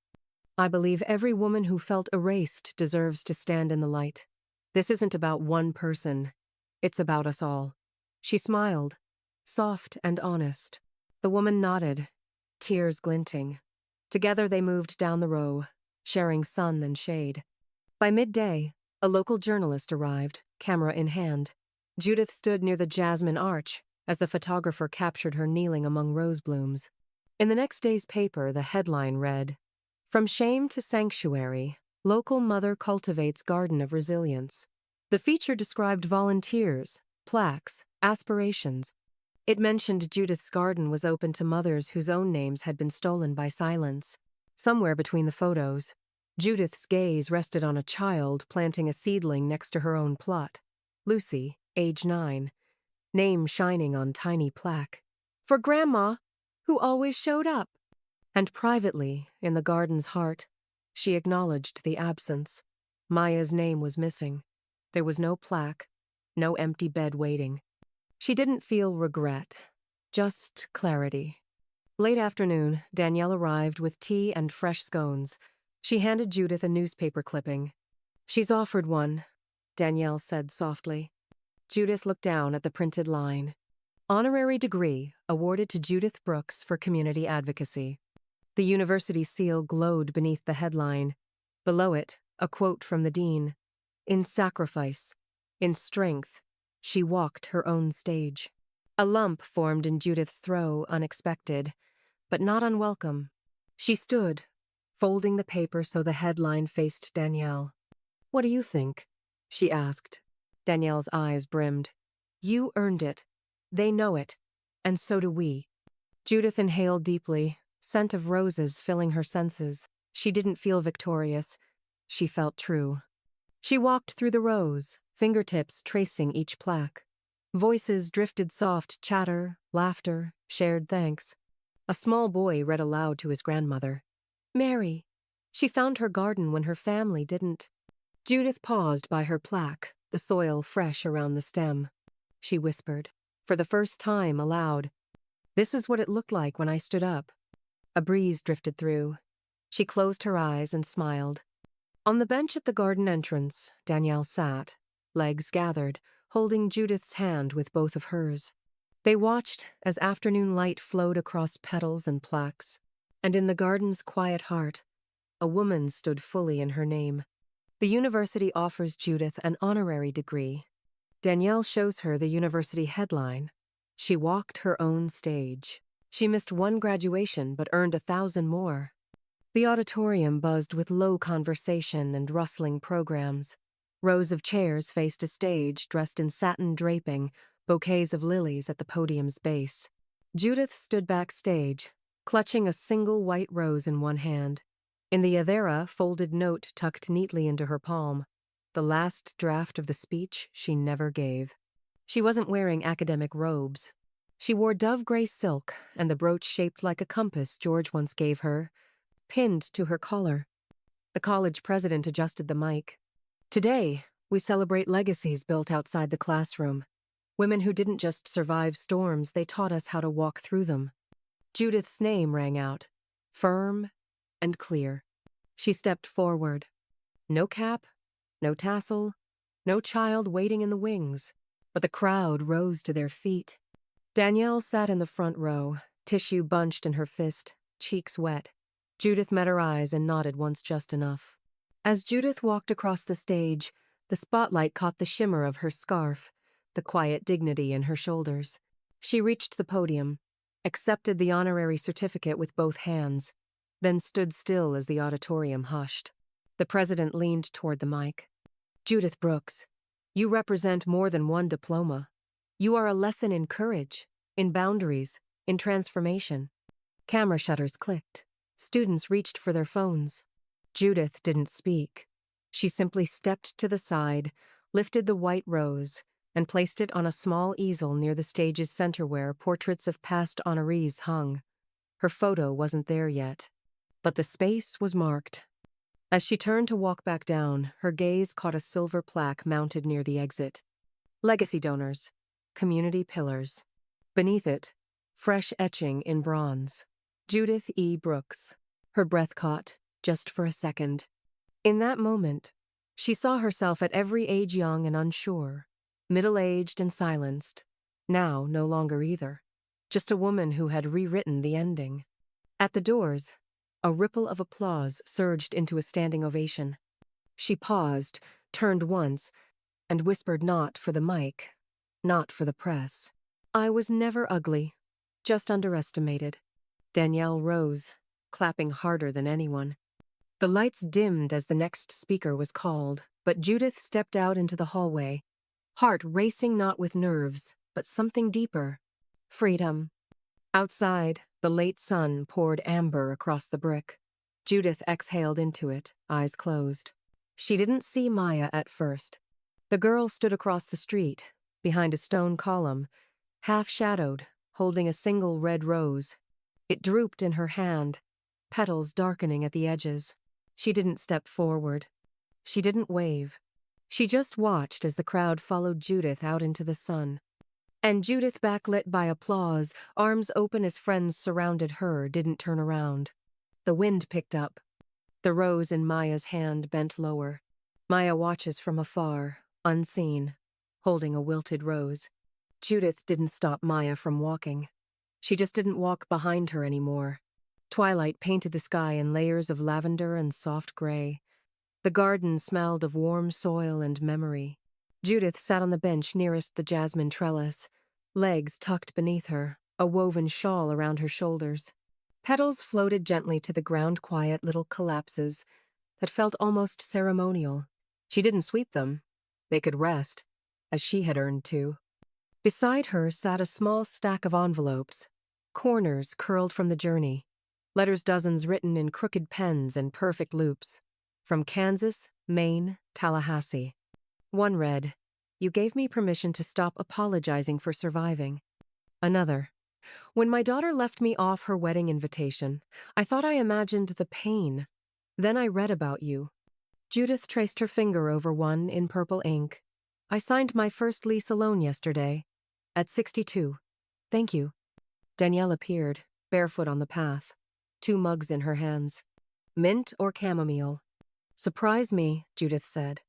"I believe every woman who felt erased deserves to stand in the light. This isn't about one person. It's about us all." She smiled, soft and honest. The woman nodded, tears glinting. Together they moved down the row, sharing sun and shade. By midday, a local journalist arrived, camera in hand. Judith stood near the jasmine arch as the photographer captured her kneeling among rose blooms. In the next day's paper, the headline read, "From shame to sanctuary, local mother cultivates garden of resilience." The feature described volunteers, plaques, aspirations. It mentioned Judith's garden was open to mothers whose own names had been stolen by silence. Somewhere between the photos, Judith's gaze rested on a child planting a seedling next to her own plot. Lucy, age 9, name shining on tiny plaque. "For Grandma, who always showed up." And privately, in the garden's heart, she acknowledged the absence. Maya's name was missing. There was no plaque, no empty bed waiting. She didn't feel regret, just clarity. Late afternoon, Danielle arrived with tea and fresh scones. She handed Judith a newspaper clipping. "She's offered one," Danielle said softly. Judith looked down at the printed line. "Honorary degree awarded to Judith Brooks for community advocacy." The university seal glowed beneath the headline. Below it, a quote from the dean. "In sacrifice, in strength, she walked her own stage." A lump formed in Judith's throat, unexpected, but not unwelcome. She stood, folding the paper so the headline faced Danielle. "What do you think?" she asked. Danielle's eyes brimmed. "You earned it. They know it. And so do we." Judith inhaled deeply, scent of roses filling her senses. She didn't feel victorious. She felt true. She walked through the rows, fingertips tracing each plaque. Voices drifted soft chatter, laughter, shared thanks. A small boy read aloud to his grandmother. "Mary. She found her garden when her family didn't." Judith paused by her plaque, the soil fresh around the stem. She whispered, for the first time aloud, "This is what it looked like when I stood up." A breeze drifted through. She closed her eyes and smiled. On the bench at the garden entrance, Danielle sat, legs gathered, holding Judith's hand with both of hers. They watched as afternoon light flowed across petals and plaques, and in the garden's quiet heart, a woman stood fully in her name. The university offers Judith an honorary degree. Danielle shows her the university headline. She walked her own stage. She missed one graduation but earned 1,000 more. The auditorium buzzed with low conversation and rustling programs. Rows of chairs faced a stage dressed in satin draping, bouquets of lilies at the podium's base. Judith stood backstage, clutching a single white rose in one hand. In the other, a folded note tucked neatly into her palm. The last draft of the speech she never gave. She wasn't wearing academic robes. She wore dove-gray silk and the brooch shaped like a compass George once gave her, pinned to her collar. The college president adjusted the mic. "Today, we celebrate legacies built outside the classroom. Women who didn't just survive storms, they taught us how to walk through them." Judith's name rang out, firm and clear. She stepped forward. No cap, no tassel, no child waiting in the wings, but the crowd rose to their feet. Danielle sat in the front row, tissue bunched in her fist, cheeks wet. Judith met her eyes and nodded once just enough. As Judith walked across the stage, the spotlight caught the shimmer of her scarf, the quiet dignity in her shoulders. She reached the podium, accepted the honorary certificate with both hands, then stood still as the auditorium hushed. The president leaned toward the mic. "Judith Brooks, you represent more than one diploma. You are a lesson in courage, in boundaries, in transformation." Camera shutters clicked. Students reached for their phones. Judith didn't speak. She simply stepped to the side, lifted the white rose, and placed it on a small easel near the stage's center where portraits of past honorees hung. Her photo wasn't there yet, but the space was marked. As she turned to walk back down, her gaze caught a silver plaque mounted near the exit. "Legacy donors, community pillars." Beneath it, fresh etching in bronze. "Judith E. Brooks." Her breath caught, just for a second. In that moment, she saw herself at every age young and unsure, middle-aged and silenced, now no longer either. Just a woman who had rewritten the ending. At the doors, a ripple of applause surged into a standing ovation. She paused, turned once, and whispered not for the mic, not for the press. "I was never ugly, just underestimated." Danielle rose, clapping harder than anyone. The lights dimmed as the next speaker was called, but Judith stepped out into the hallway, heart racing not with nerves, but something deeper. Freedom. Outside, the late sun poured amber across the brick. Judith exhaled into it, eyes closed. She didn't see Maya at first. The girl stood across the street, behind a stone column, half-shadowed, holding a single red rose. It drooped in her hand, petals darkening at the edges. She didn't step forward. She didn't wave. She just watched as the crowd followed Judith out into the sun. And Judith, backlit by applause, arms open as friends surrounded her, didn't turn around. The wind picked up. The rose in Maya's hand bent lower. Maya watches from afar, unseen, holding a wilted rose. Judith didn't stop Maya from walking. She just didn't walk behind her anymore. Twilight painted the sky in layers of lavender and soft gray. The garden smelled of warm soil and memory. Judith sat on the bench nearest the jasmine trellis, legs tucked beneath her, a woven shawl around her shoulders. Petals floated gently to the ground, quiet little collapses that felt almost ceremonial. She didn't sweep them. They could rest, as she had earned to. Beside her sat a small stack of envelopes, corners curled from the journey, letters dozens written in crooked pens and perfect loops. From Kansas, Maine, Tallahassee. One read, "You gave me permission to stop apologizing for surviving." Another, "When my daughter left me off her wedding invitation, I thought I imagined the pain. Then I read about you." Judith traced her finger over one in purple ink. "I signed my first lease alone yesterday. At 62. Thank you." Danielle appeared, barefoot on the path, 2 mugs in her hands. "Mint or chamomile?" "Surprise me," Judith said.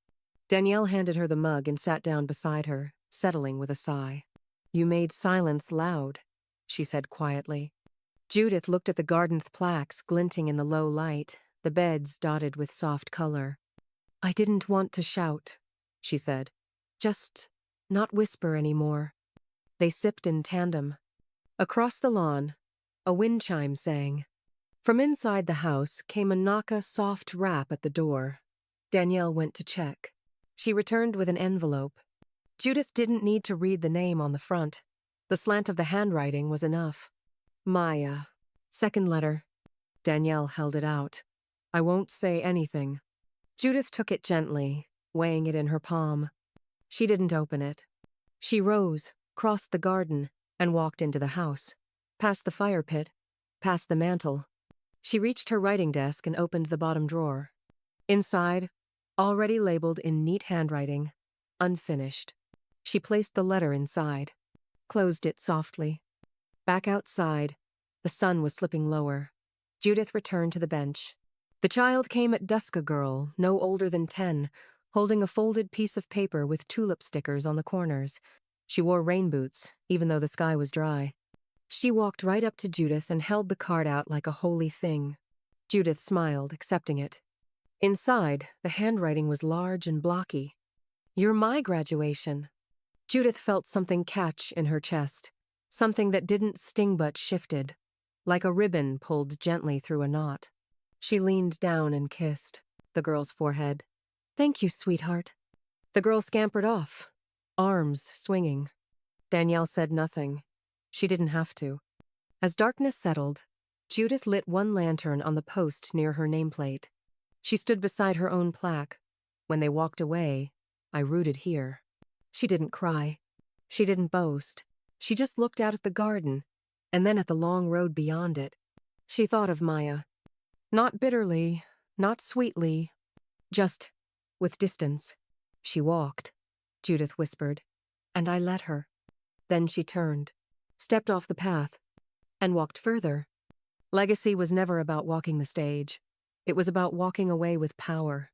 Danielle handed her the mug and sat down beside her, settling with a sigh. "You made silence loud," she said quietly. Judith looked at the garden plaques glinting in the low light, the beds dotted with soft color. "I didn't want to shout," she said. "Just not whisper anymore." They sipped in tandem. Across the lawn, a wind chime sang. From inside the house came a knock-a soft rap at the door. Danielle went to check. She returned with an envelope. Judith didn't need to read the name on the front. The slant of the handwriting was enough. Maya. Second letter. Danielle held it out. "I won't say anything." Judith took it gently, weighing it in her palm. She didn't open it. She rose, crossed the garden, and walked into the house. Past the fire pit, past the mantel. She reached her writing desk and opened the bottom drawer. Inside, already labeled in neat handwriting, "Unfinished." She placed the letter inside, closed it softly. Back outside, the sun was slipping lower. Judith returned to the bench. The child came at dusk, a girl, no older than 10, holding a folded piece of paper with tulip stickers on the corners. She wore rain boots, even though the sky was dry. She walked right up to Judith and held the card out like a holy thing. Judith smiled, accepting it. Inside, the handwriting was large and blocky. "You're my graduation." Judith felt something catch in her chest, something that didn't sting but shifted, like a ribbon pulled gently through a knot. She leaned down and kissed the girl's forehead. "Thank you, sweetheart." The girl scampered off, arms swinging. Danielle said nothing. She didn't have to. As darkness settled, Judith lit one lantern on the post near her nameplate. She stood beside her own plaque. "When they walked away, I rooted here." She didn't cry. She didn't boast. She just looked out at the garden, and then at the long road beyond it. She thought of Maya. Not bitterly, not sweetly, just with distance. "She walked," Judith whispered, "and I let her." Then she turned, stepped off the path, and walked further. Legacy was never about walking the stage. It was about walking away with power.